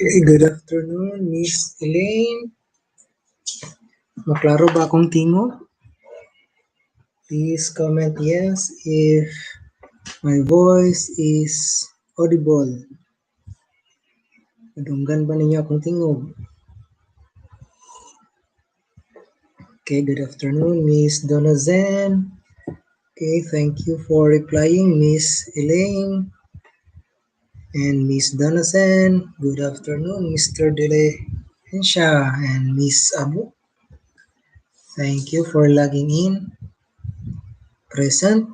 Okay, good afternoon, Miss Elaine. Maklaro ba akong tingog? Please comment yes if my voice is audible. Nadunggan ba ninyo akong tingog? Okay, good afternoon, Miss Donazen. Okay, thank you for replying, Miss Elaine. And Miss Donazen, good afternoon, Mr. Dilehensya and Miss Abu. Thank you for logging in. Present.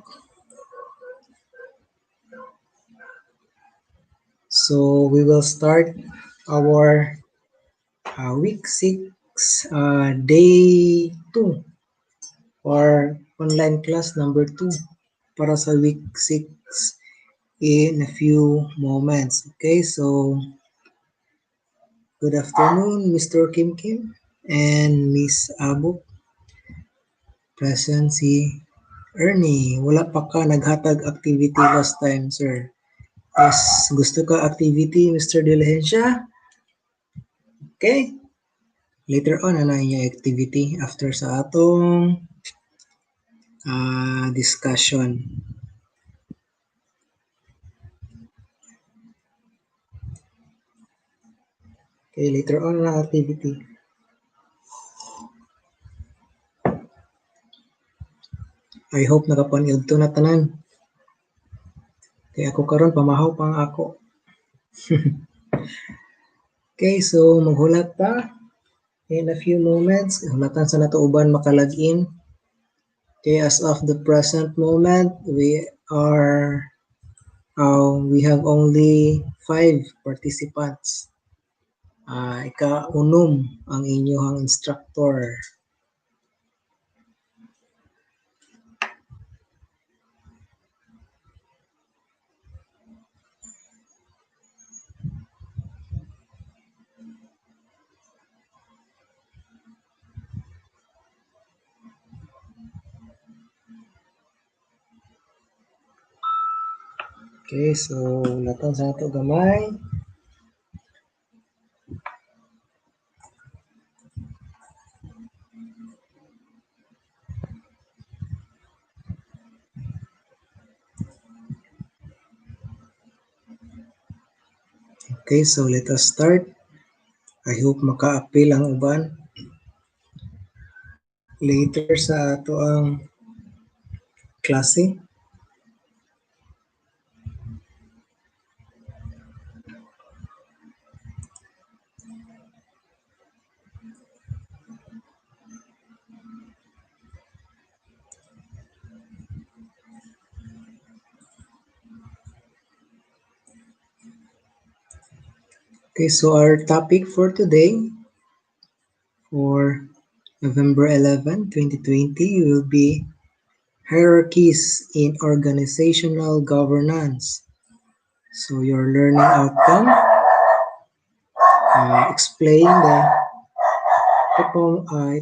So we will start our week 6, day 2 or online class number 2 para sa week 6 in a few moments. Okay, so good afternoon, Mr. Kim Kim and Miss Abu. Present si Ernie. Wala pa ka naghatag activity last time, sir. Yes, gusto ka activity, Mr. Dilehensya? Okay. Later on, ano yung activity after sa atong discussion. Okay, later on na activity. I hope nakapanood to na tanan. Kaya ako karon pamahaw pang ako. Okay, so maghulat ta in a few moments. Hulatan sa nato uban makalagin. Okay, as of the present moment, we have only 5 participants. Ika-unom ang inyong instructor. Okay, so hulatan sa nato gamay. Okay, so let us start. I hope maka-appeal ang uban. Later sa ato ang klase. Okay, so our topic for today, for November 11, 2020, will be hierarchies in organizational governance. So your learning outcome, explain the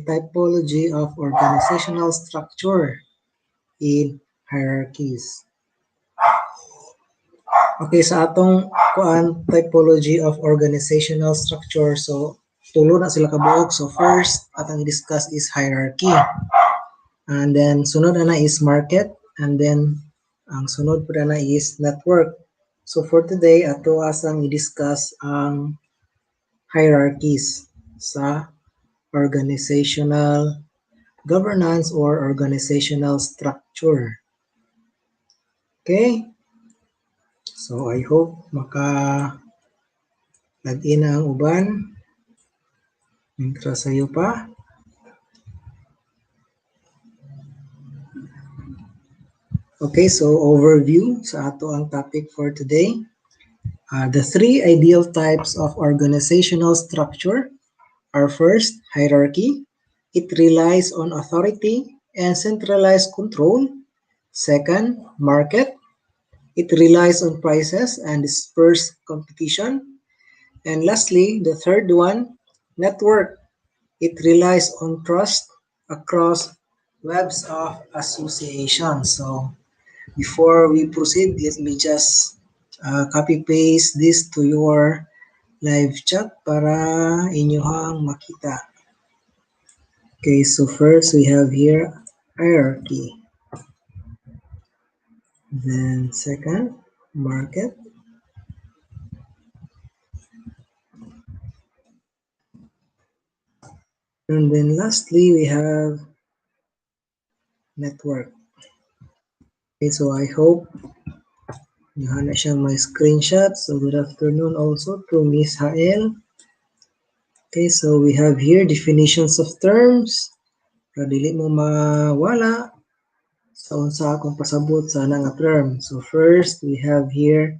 typology of organizational structure in hierarchies. Okay, sa atong typology of organizational structure, so tulo na sila kabuok. So first, atong i-discuss is hierarchy. And then sunod na is market, and then ang sunod po na is network. So for today, ato asang i-discuss ang hierarchies sa organizational governance or organizational structure. Okay? So I hope maka-log-in na ang uban. Intro sa'yo pa. Okay, so overview sa ato ang topic for today. The three ideal types of organizational structure are first, hierarchy. It relies on authority and centralized control. Second, market. It relies on prices and dispersed competition. And lastly, the third one, network. It relies on trust across webs of association. So before we proceed, let me just copy paste this to your live chat para inyong makita. Okay, so first we have here hierarchy. Then second, market. And then lastly, we have network. Okay, so I hope na siya my screenshot. So good afternoon also to Miss Hael. Okay, so we have here definitions of terms. Para dili mo mawala sa unsa akong pasabot sa nga term. So first, we have here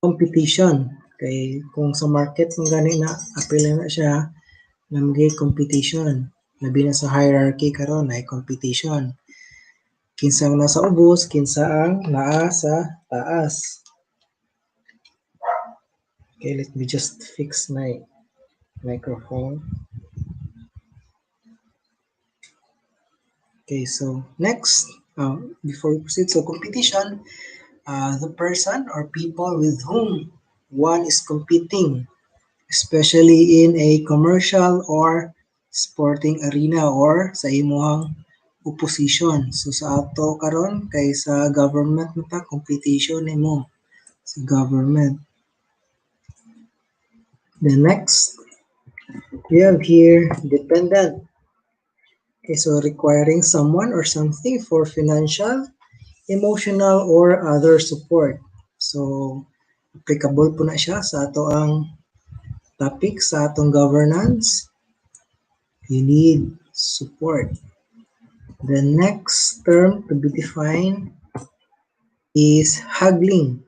competition. Okay, kung sa market kung gani na apil na siya, namgay competition. Labi na sa hierarchy karon ay competition. Kinsa ang nasa ubos, kinsa ang naa sa taas. Okay, let me just fix my microphone. Okay, so next, before we proceed, so competition, the person or people with whom one is competing, especially in a commercial or sporting arena or sa imuhang opposition. So sa ato karon kay sa government mata competition nimo sa government. The next we have here dependent. Okay, so requiring someone or something for financial, emotional, or other support. So applicable po na siya sa ato ang topic sa atong governance. You need support. The next term to be defined is haggling.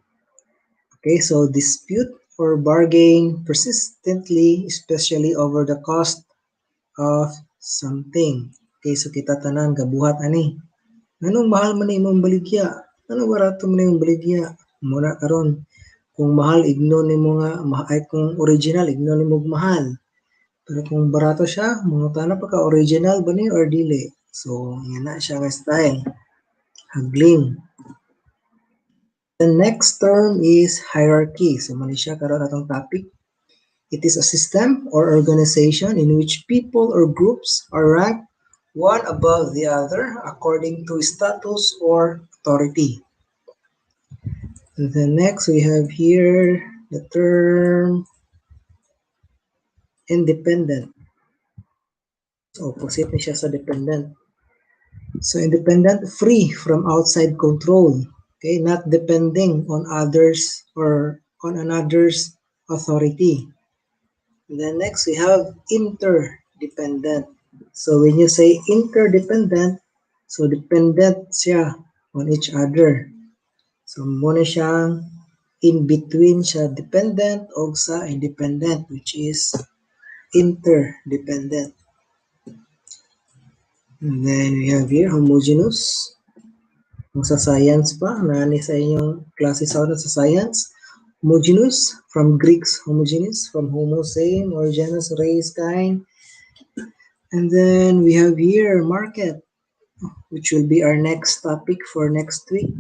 Okay, so dispute or bargain persistently, especially over the cost of something. Okay, so kita tanan gabuhat ani. Anong mahal man imong baligya? Ano barato man imong baligya? Muna karon kung mahal igno nimo nga ay kung original igno nimo mahal. Pero kung barato siya, mga na pa ka original ba ni or dili? So, yan na siya nga style. Haggling. The next term is hierarchy. So, mali siya karon atong topic. It is a system or organization in which people or groups are ranked one above the other according to status or authority. The next we have here the term independent. So, opposite na siya sa dependent. So independent, free from outside control, okay, not depending on others or on another's authority. And then next we have interdependent. So when you say interdependent, so dependent siya on each other. So muna siyang in between siya dependent o sa independent, which is interdependent. And then we have here homogeneous. Kung sa science pa, nani sa inyong klase sa science, homogeneous, from Greeks, homogeneous, from homo, same, or genus, race, kind. And then we have here market, which will be our next topic for next week.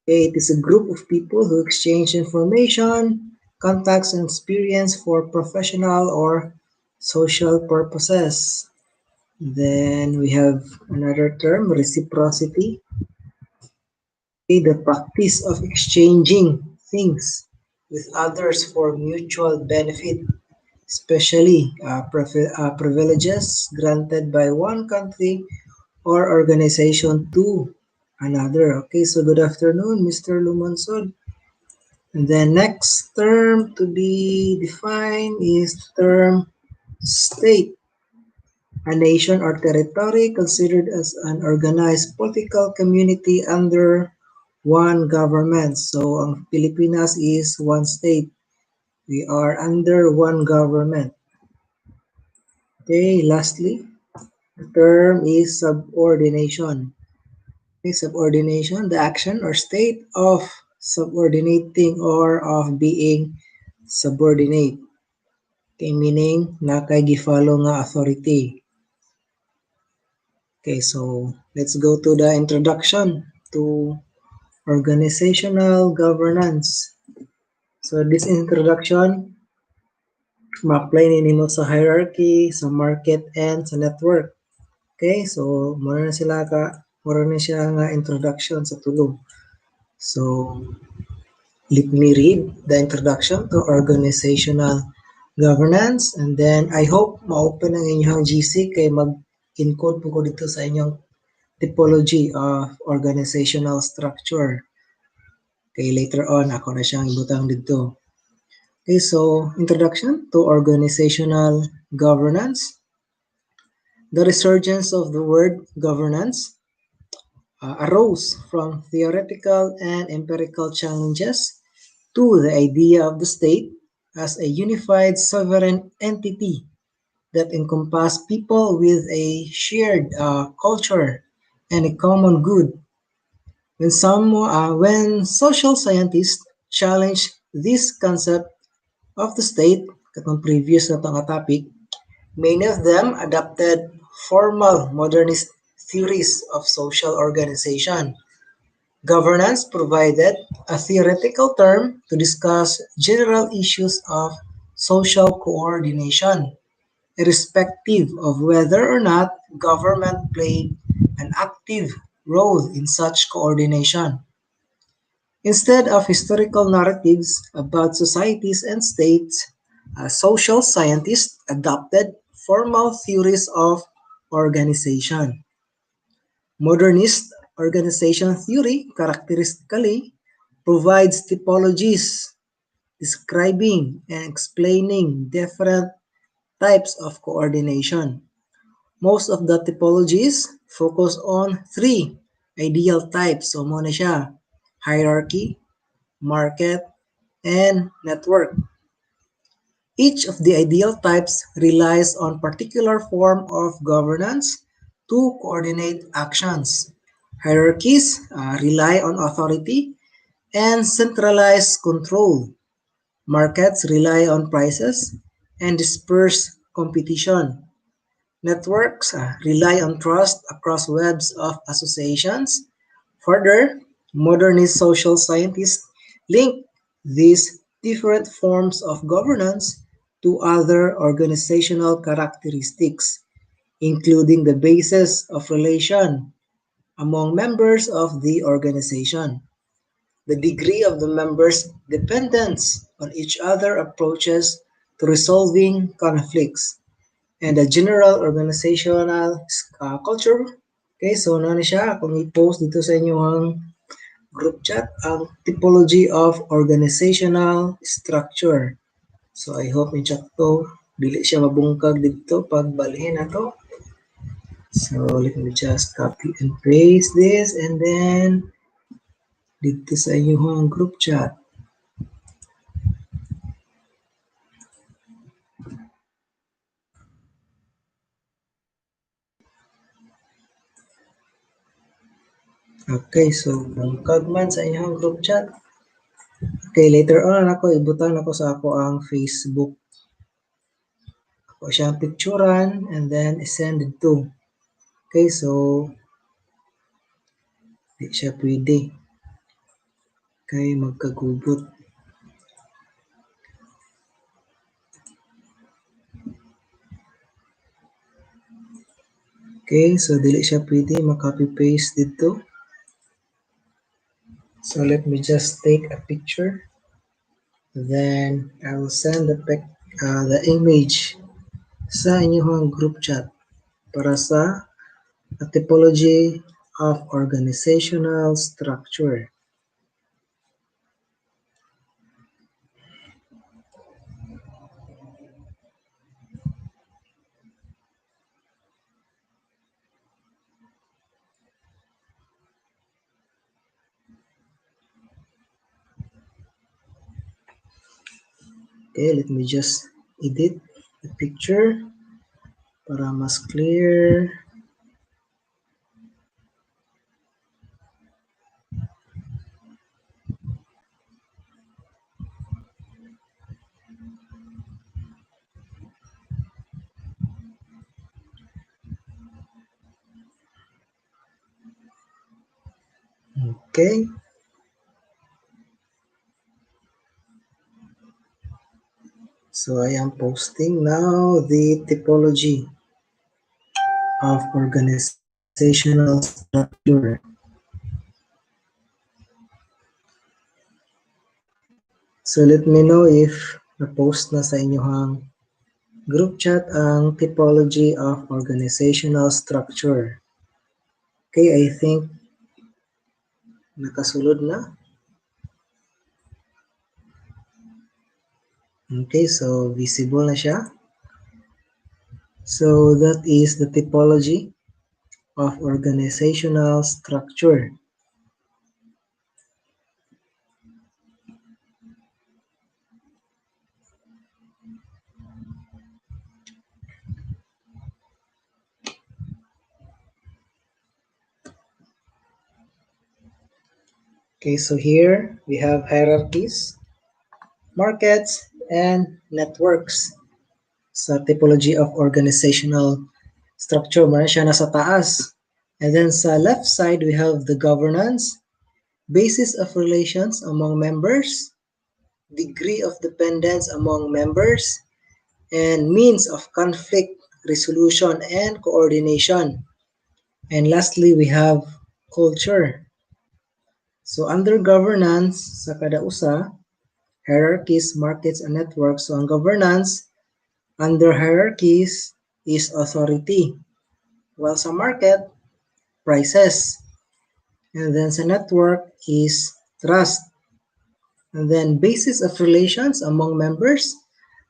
Okay, it is a group of people who exchange information, contacts, and experience for professional or social purposes. Then we have another term, reciprocity. The practice of exchanging things with others for mutual benefit. especially privileges granted by one country or organization to another. Okay, so good afternoon, Mr. Lumansod. And the next term to be defined is the term state. A nation or territory considered as an organized political community under one government. So, ang Pilipinas is one state. We are under one government. Okay, lastly, the term is subordination. Okay, subordination, the action or state of subordinating or of being subordinate. Okay, meaning na kay gi-follow nga authority. Okay, so let's go to the introduction to organizational governance. So this introduction, ma-apply ninyo sa hierarchy, sa market, and sa network. Okay, so mura na siya nga introduction sa tulong. So let me read the introduction to organizational governance, and then I hope ma-open ang inyong GC kay mag-encode po ko dito sa inyong typology of organizational structure. Okay, later on ako na siyang ibutang dito. Okay, so introduction to organizational governance. The resurgence of the word governance arose from theoretical and empirical challenges to the idea of the state as a unified sovereign entity that encompasses people with a shared culture and a common good. When social scientists challenged this concept of the state, katong previous na nga topic, many of them adopted formal modernist theories of social organization. Governance provided a theoretical term to discuss general issues of social coordination, irrespective of whether or not government played an active role in such coordination. Instead of historical narratives about societies and states, social scientists adopted formal theories of organization. Modernist organization theory characteristically provides typologies describing and explaining different types of coordination. Most of the typologies focus on three ideal types. So, muna siya, hierarchy, market, and network. Each of the ideal types relies on particular form of governance to coordinate actions. Hierarchies rely on authority and centralized control. Markets rely on prices and disperse competition. Networks rely on trust across webs of associations. Further, modernist social scientists link these different forms of governance to other organizational characteristics, including the basis of relation among members of the organization, the degree of the members' dependence on each other approaches to resolving conflicts, and the general organizational culture. Okay, so na siya akong i-post dito sa inyong group chat ang typology of organizational structure. So I hope in chat to dili siya mabungkag dito pag balhin na to. So let me just copy and paste this and then dito sa inyong group chat. Okay, so bungkag man sa inyong group chat. Okay, later on ako ibutang ako sa ako ang Facebook. Ako siyang picturean and then send it to. Okay, so di siya pwede. Kay magkagubot. Okay, so dili siya pwede ma-copy paste dito. So let me just take a picture. Then I will send the the image sa inyong group chat para sa typology of organizational structure. Okay, let me just edit the picture para mas clear. Okay. So I am posting now the typology of organizational structure. So let me know if na-post na sa inyong group chat ang typology of organizational structure. Okay, I think nakasulod na. Okay, so visible na siya. So that is the typology of organizational structure. Okay, so here we have hierarchies, markets, and networks. Sa typology of organizational structure, mara siya nasa taas. And then sa left side, we have the governance, basis of relations among members, degree of dependence among members, and means of conflict resolution and coordination. And lastly, we have culture. So under governance, sa kada usa, hierarchies, markets, and networks. So ang governance, under hierarchies, is authority. While sa market, prices. And then sa network is trust. And then basis of relations among members.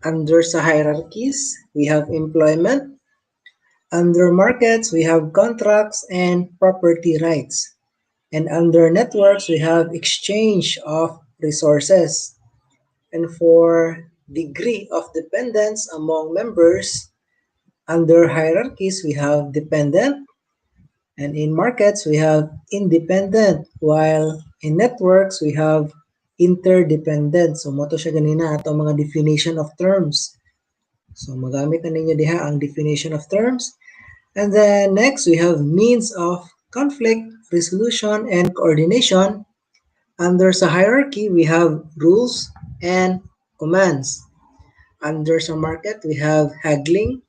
Under sa hierarchies, we have employment. Under markets, we have contracts and property rights. And under networks, we have exchange of resources. And for degree of dependence among members, under hierarchies, we have dependent. And in markets, we have independent. While in networks, we have interdependent. So, moto siya ganina atong mga definition of terms. So, magamit na ninyo diha ang definition of terms. And then next, we have means of conflict resolution and coordination. Under sa hierarchy, we have rules and commands. Under sa market, we have haggling.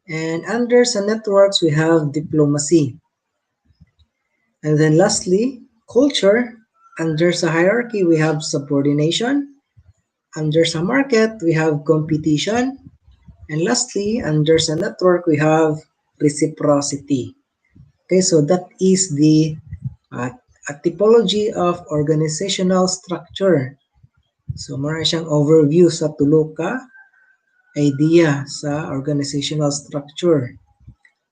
And under sa networks, we have diplomacy. And then lastly, culture. Under sa hierarchy, we have subordination. Under sa market, we have competition. And lastly, under sa network, we have reciprocity. Okay, so that is the a typology of organizational structure. So, mara siyang overview sa tulo ka idea sa organizational structure.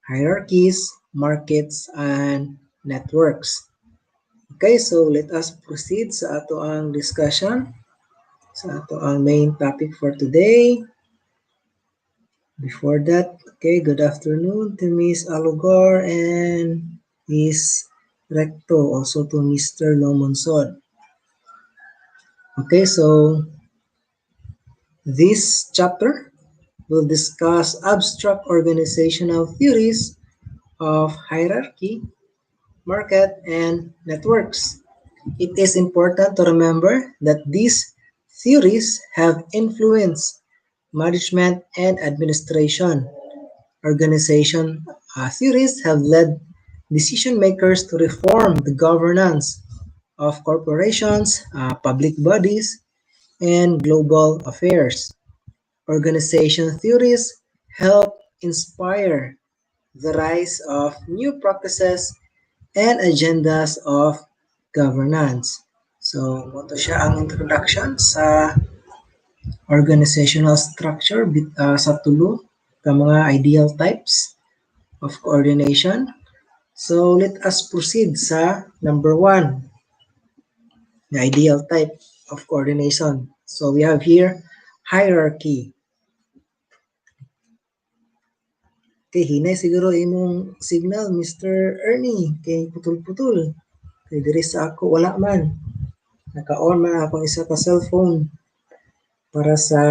Hierarchies, markets, and networks. Okay, so let us proceed sa ato ang discussion, sa ato ang main topic for today. Before that, okay, good afternoon to Ms. Alugor and Ms. Recto, also to Mr. Lomonson. Okay, so this chapter will discuss abstract organizational theories of hierarchy, market, and networks. It is important to remember that these theories have influenced management and administration. Organization theories have led decision makers to reform the governance of corporations, public bodies, and global affairs. Organization theories help inspire the rise of new practices and agendas of governance. So, ito siya ang introduction sa organizational structure sa tulo ka mga ideal types of coordination. So, let us proceed sa number one, the ideal type of coordination. So, we have here hierarchy. Kay hinay siguro imong signal, Mr. Ernie, kay putol-putol. Kay diri sa ako, wala man. Naka-on man akong isa ka cellphone para sa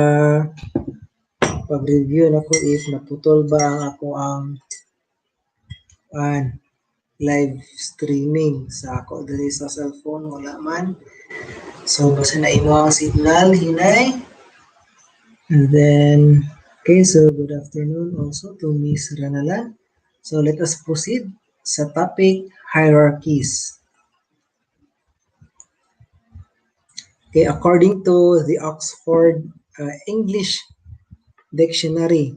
pag-review na ko if naputol ba ang ako ang live streaming sa ako diri sa cellphone, wala man. So, basta na imo ang signal, hinay. And then, okay, so good afternoon also to Miss Ranalan. So, let us proceed sa topic hierarchies. Okay, according to the Oxford English Dictionary,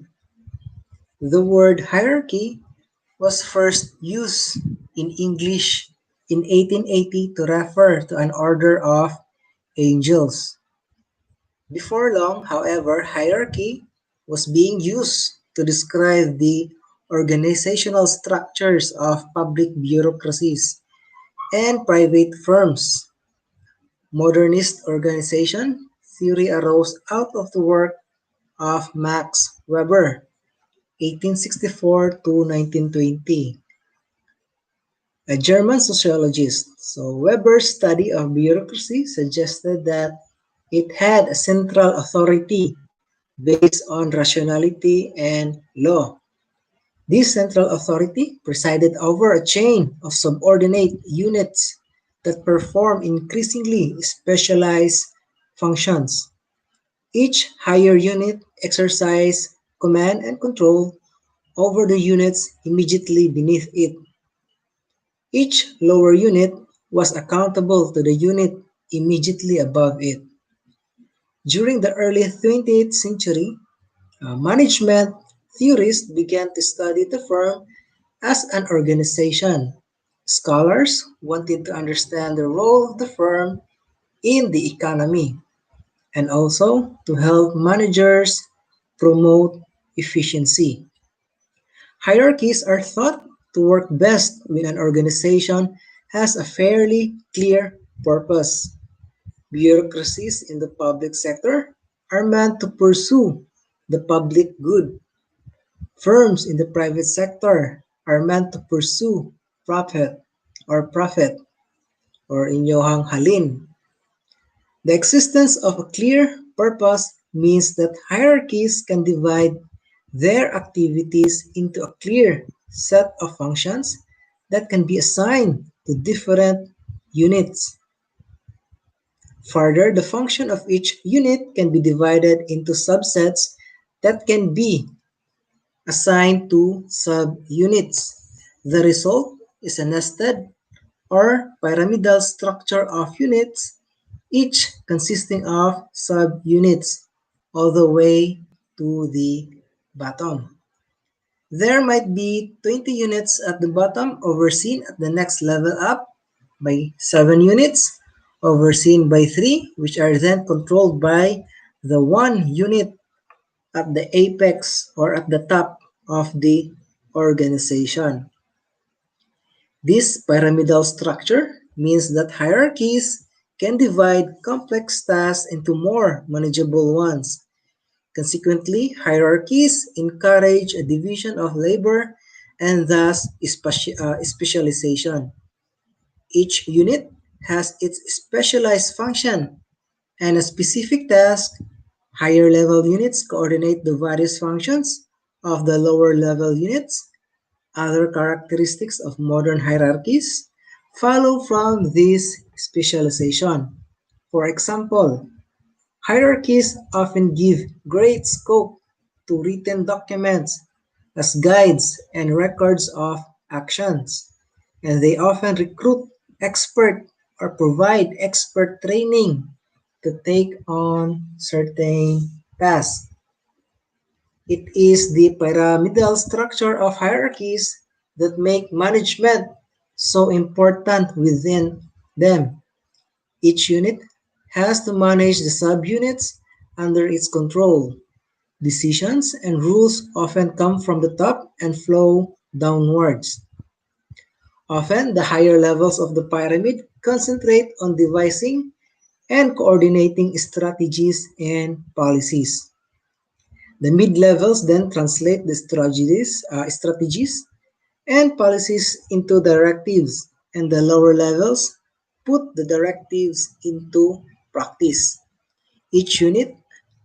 the word hierarchy was first used in English in 1880 to refer to an order of angels. Before long, however, hierarchy was being used to describe the organizational structures of public bureaucracies and private firms. Modernist organization theory arose out of the work of Max Weber, 1864 to 1920, a German sociologist. So Weber's study of bureaucracy suggested that it had a central authority based on rationality and law. This central authority presided over a chain of subordinate units that perform increasingly specialized functions. Each higher unit exercised command and control over the units immediately beneath it. Each lower unit was accountable to the unit immediately above it. During the early 20th century, management theorists began to study the firm as an organization. Scholars wanted to understand the role of the firm in the economy and also to help managers promote efficiency. Hierarchies are thought to work best when an organization has a fairly clear purpose. Bureaucracies in the public sector are meant to pursue the public good. Firms in the private sector are meant to pursue profit or inyohang halin. The existence of a clear purpose means that hierarchies can divide their activities into a clear set of functions that can be assigned to different units. Further, the function of each unit can be divided into subsets that can be assigned to subunits. The result is a nested or pyramidal structure of units, each consisting of subunits all the way to the bottom. There might be 20 units at the bottom overseen at the next level up by 7 units overseen by 3, which are then controlled by the 1 unit at the apex or at the top of the organization. This pyramidal structure means that hierarchies can divide complex tasks into more manageable ones. Consequently, hierarchies encourage a division of labor and thus specialization. Each unit has its specialized function and a specific task. Higher level units coordinate the various functions of the lower level units. Other characteristics of modern hierarchies follow from this specialization. For example, hierarchies often give great scope to written documents as guides and records of actions, and they often recruit expert or provide expert training to take on certain tasks. It is the pyramidal structure of hierarchies that make management so important within them. Each unit has to manage the subunits under its control. Decisions and rules often come from the top and flow downwards. Often, the higher levels of the pyramid concentrate on devising and coordinating strategies and policies. The mid-levels then translate the strategies and policies into directives, and the lower levels put the directives into practice. Each unit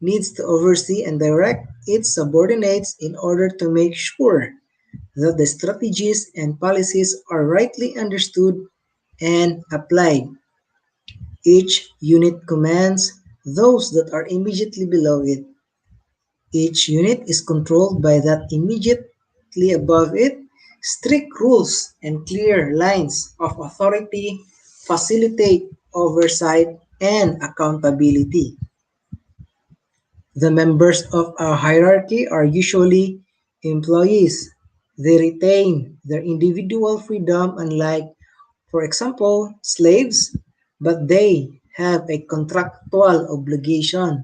needs to oversee and direct its subordinates in order to make sure that the strategies and policies are rightly understood and applied. Each unit commands those that are immediately below it. Each unit is controlled by that immediately above it. Strict rules and clear lines of authority facilitate oversight and accountability. The members of a hierarchy are usually employees. They retain their individual freedom unlike, for example, slaves, but they have a contractual obligation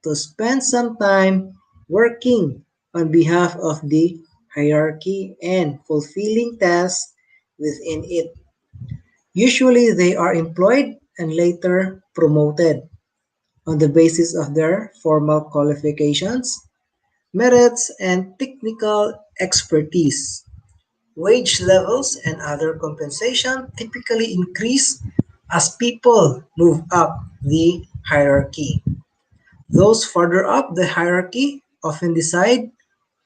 to spend some time working on behalf of the hierarchy and fulfilling tasks within it. Usually they are employed and later promoted on the basis of their formal qualifications, merits, and technical expertise. Wage levels and other compensation typically increase as people move up the hierarchy. Those further up the hierarchy often decide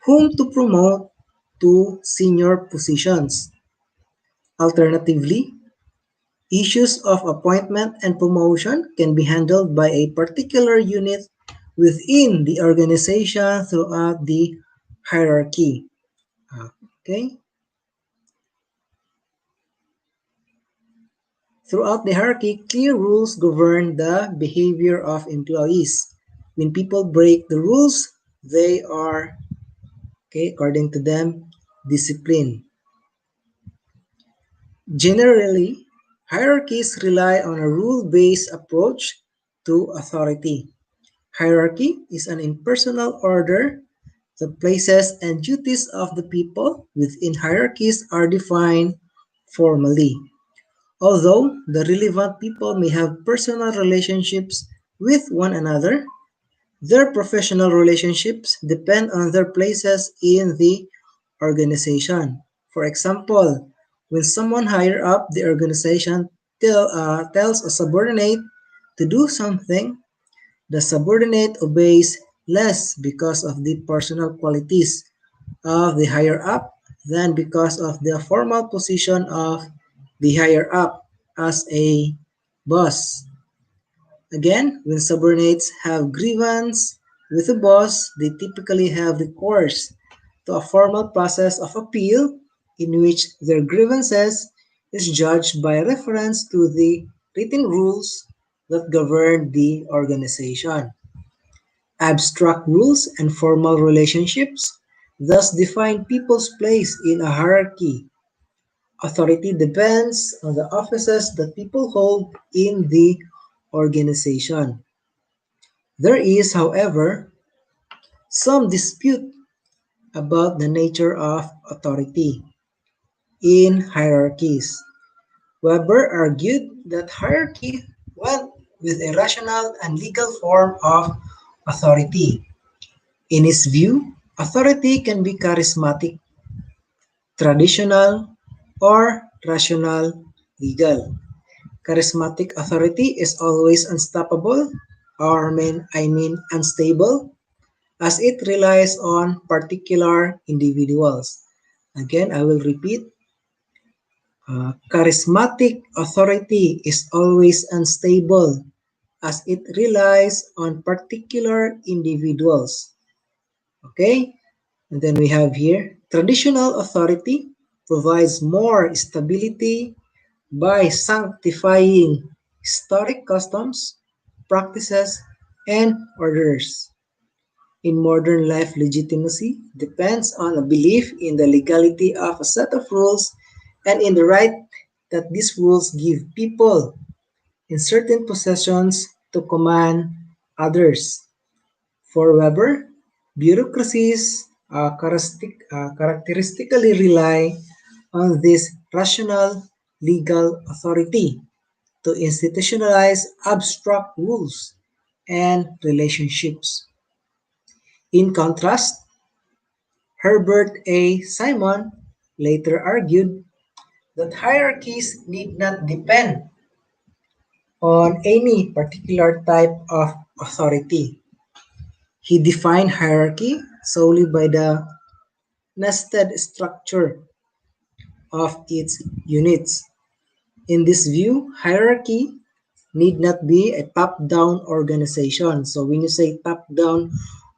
whom to promote to senior positions. Alternatively, issues of appointment and promotion can be handled by a particular unit within the organization throughout the hierarchy. Okay? Throughout the hierarchy, clear rules govern the behavior of employees. When people break the rules, they are, okay, according to them, disciplined. Generally, hierarchies rely on a rule-based approach to authority. Hierarchy is an impersonal order. The places and duties of the people within hierarchies are defined formally. Although the relevant people may have personal relationships with one another, their professional relationships depend on their places in the organization. For example, when someone higher up the organization tells a subordinate to do something, the subordinate obeys less because of the personal qualities of the higher up than because of the formal position of the higher up as a boss. Again, when subordinates have grievance with the boss, they typically have recourse to a formal process of appeal in which their grievances is judged by reference to the written rules that govern the organization. Abstract rules and formal relationships thus define people's place in a hierarchy. Authority depends on the offices that people hold in the organization. There is, however, some dispute about the nature of authority in hierarchies. Weber argued that hierarchy went with a rational and legal form of authority. In his view, authority can be charismatic, traditional, or rational legal. Charismatic authority is always unstoppable, or unstable, as it relies on particular individuals. Again, I will repeat. Charismatic authority is always unstable as it relies on particular individuals. Okay? And then we have here, traditional authority provides more stability by sanctifying historic customs, practices, and orders. in modern life, legitimacy depends on a belief in the legality of a set of rules and in the right that these rules give people in certain possessions to command others. For Weber, bureaucracies characteristically rely on this rational legal authority to institutionalize abstract rules and relationships. In contrast, Herbert A. Simon later argued that hierarchies need not depend on any particular type of authority. He defined hierarchy solely by the nested structure of its units. In this view, hierarchy need not be a top-down organization. So when you say top-down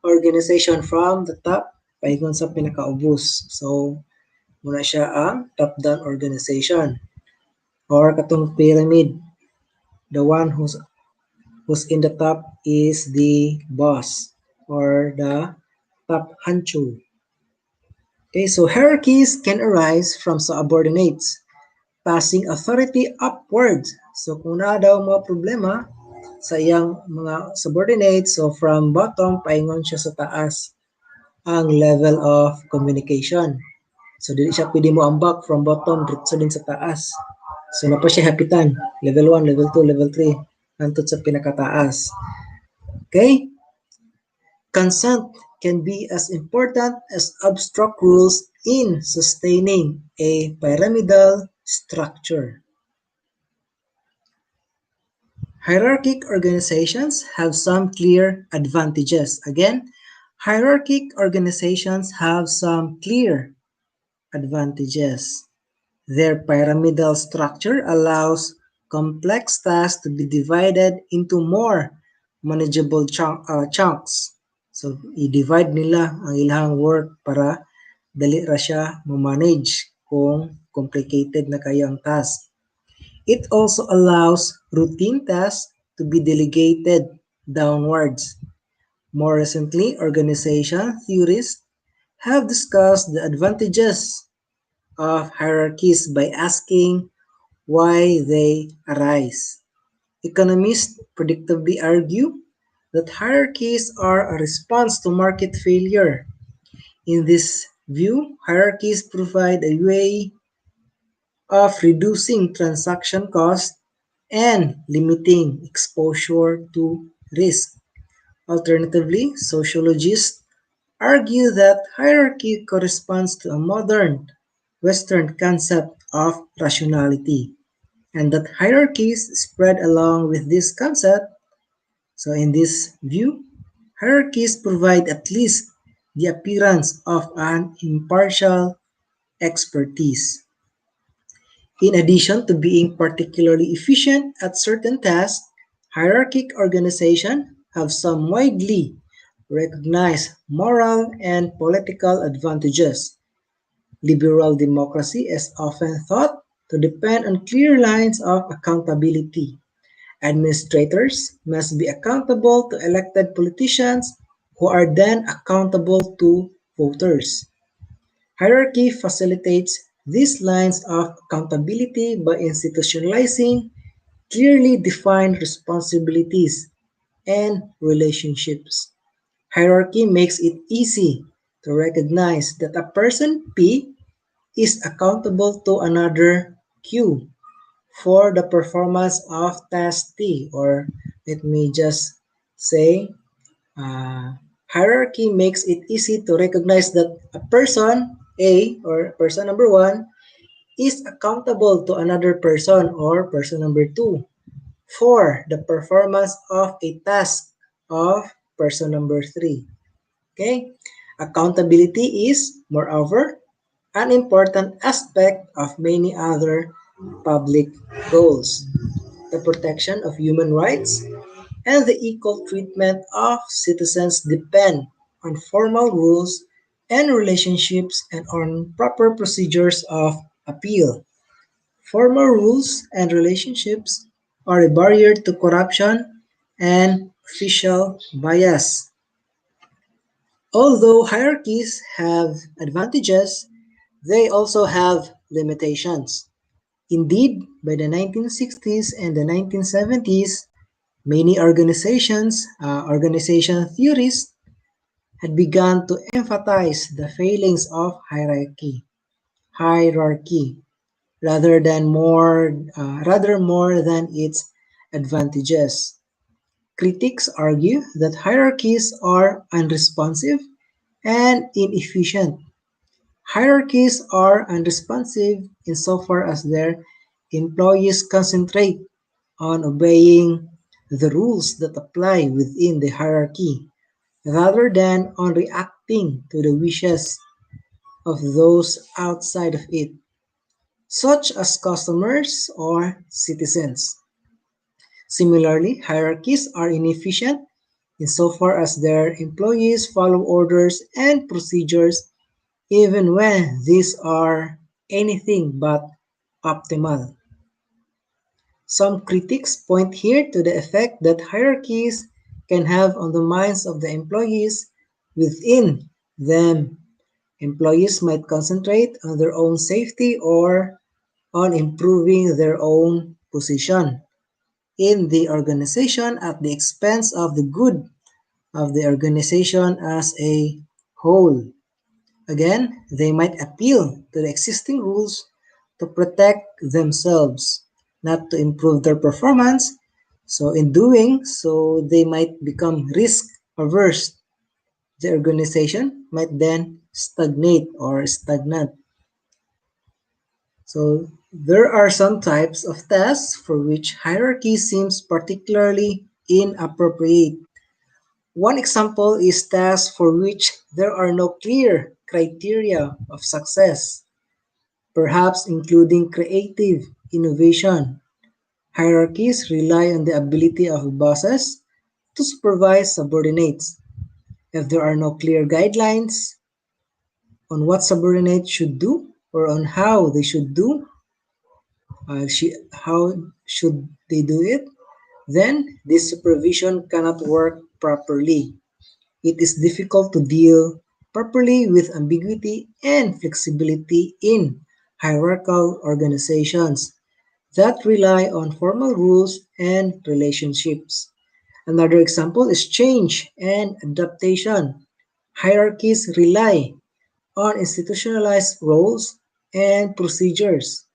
organization from the top, paingon sa pinakaubos. So muna siya ang top-down organization. Or katong pyramid, the one who's in the top is the boss or the top hancho. Okay, so hierarchies can arise from subordinates, passing authority upwards. So kung na daw mga problema sa iyang mga subordinates, so from bottom, paingon siya sa taas ang level of communication. So dili siya pwede mo ambak from bottom diretso din sa taas. So na pa siya hapitan, level 1, level 2, level 3, hantod sa pinakataas. Okay? Consent can be as important as abstract rules in sustaining a pyramidal structure. Hierarchic organizations have some clear advantages. Again, hierarchic organizations have some clear advantages. Their pyramidal structure allows complex tasks to be divided into more manageable chunks. So, i-divide nila ang ilang work para dali ra siya ma-manage kung complicated na kayo ang task. It also allows routine tasks to be delegated downwards. More recently, organization theorists have discussed the advantages of hierarchies by asking why they arise. Economists predictably argue that hierarchies are a response to market failure. In this view, hierarchies provide a way of reducing transaction costs and limiting exposure to risk. Alternatively, sociologists argue that hierarchy corresponds to a modern Western concept of rationality, and that hierarchies spread along with this concept. So, in this view, hierarchies provide at least the appearance of an impartial expertise. In addition to being particularly efficient at certain tasks, hierarchic organizations have some widely recognized moral and political advantages. Liberal democracy is often thought to depend on clear lines of accountability. Administrators must be accountable to elected politicians who are then accountable to voters. Hierarchy facilitates these lines of accountability by institutionalizing clearly defined responsibilities and relationships. Hierarchy makes it easy to recognize that a person P is accountable to another Q for the performance of task T, or let me just say uh, hierarchy makes it easy to recognize that a person A or person number 1 is accountable to another person or person number 2 for the performance of a task of person number 3. Okay? Accountability is, moreover, an important aspect of many other public goals. The protection of human rights and the equal treatment of citizens depend on formal rules and relationships and on proper procedures of appeal. Formal rules and relationships are a barrier to corruption and official bias. Although hierarchies have advantages, they also have limitations. Indeed, by the 1960s and the 1970s, many organization theorists had begun to emphasize the failings of hierarchy, rather more than its advantages. Critics argue that hierarchies are unresponsive and inefficient. Hierarchies are unresponsive insofar as their employees concentrate on obeying the rules that apply within the hierarchy rather than on reacting to the wishes of those outside of it, such as customers or citizens. Similarly, hierarchies are inefficient insofar as their employees follow orders and procedures even when these are anything but optimal. Some critics point here to the effect that hierarchies can have on the minds of the employees within them. Employees might concentrate on their own safety or on improving their own position in the organization at the expense of the good of the organization as a whole. Again, they might appeal to the existing rules to protect themselves, not to improve their performance. So, in doing so, they might become risk averse. The organization might then stagnate or stagnant. So, there are some types of tasks for which hierarchy seems particularly inappropriate. One example is tasks for which there are no clear criteria of success, perhaps including creative innovation. Hierarchies rely on the ability of bosses to supervise subordinates. If there are no clear guidelines on what subordinates should do or on how they should do, how should they do it, then this supervision cannot work properly. It is difficult to deal properly with ambiguity and flexibility in hierarchical organizations that rely on formal rules and relationships. Another example is change and adaptation. Hierarchies rely on institutionalized roles and procedures.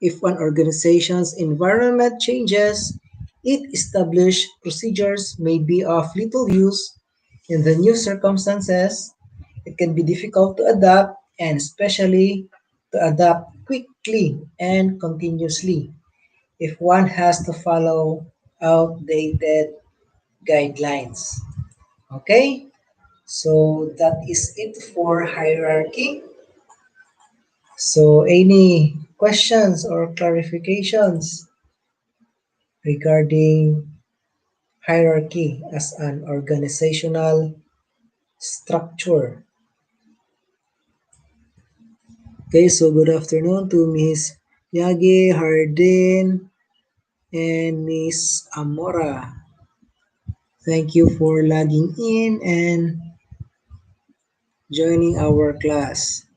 If an organization's environment changes, its established procedures may be of little use in the new circumstances. It can be difficult to adapt and especially to adapt quickly and continuously if one has to follow outdated guidelines. Okay, so that is it for hierarchy. So, any questions or clarifications regarding hierarchy as an organizational structure? Okay, so good afternoon to Miss Yagi, Hardin, and Miss Amora. Thank you for logging in and joining our class.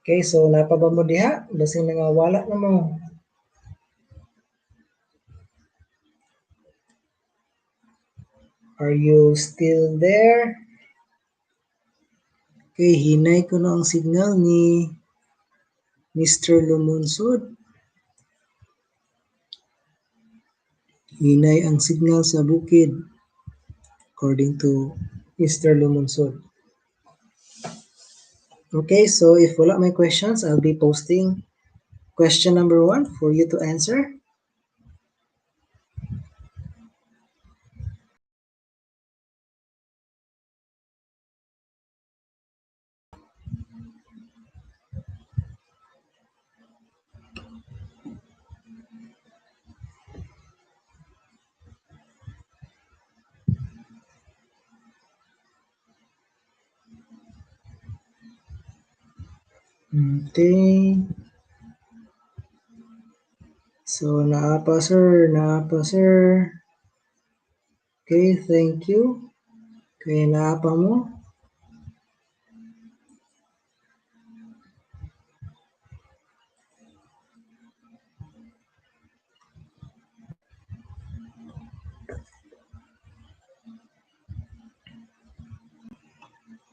Okay, so napaba mo diha? Basing nangawala na mo. Are you still there? Okay, hinay ko na ang signal ni Mr. Lumunsod. Hinay ang signal sa bukid, according to Mr. Lumunsod. Okay, so if wala may questions, I'll be posting question number 1 for you to answer. Okay. So, naapa sir. Okay, thank you. Kaya naapa mo.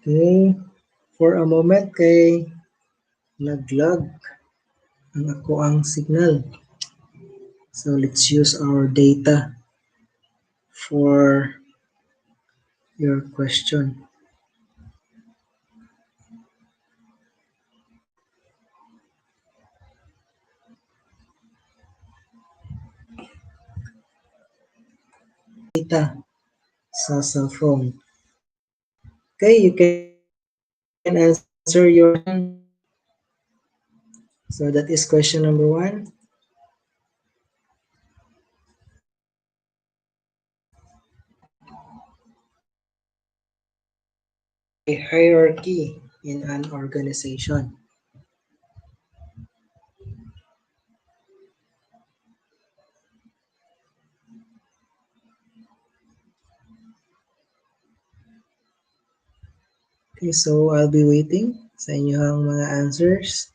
Okay, for a moment kay naglag ang ako ang signal. So let's use our data for your question. Data sa cell phone. Okay, you can answer your question. So that is question number 1. A hierarchy in an organization. Okay, so I'll be waiting sa inyong mga answers.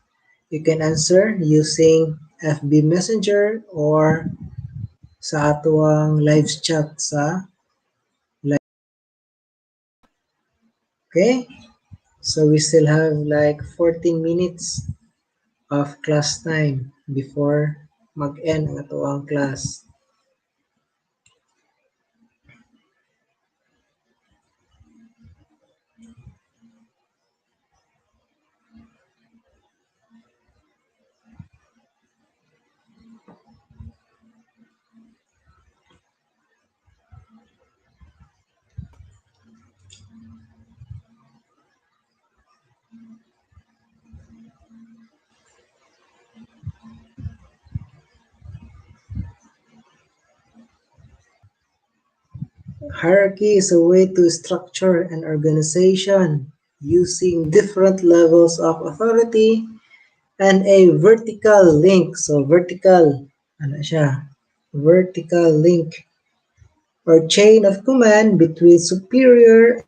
You can answer using FB Messenger or sa atuang live chat sa live. Okay? So we still have like 14 minutes of class time before mag-end ang atuang class. Hierarchy is a way to structure an organization using different levels of authority and a vertical link. So vertical, ano siya? Vertical link or chain of command between superior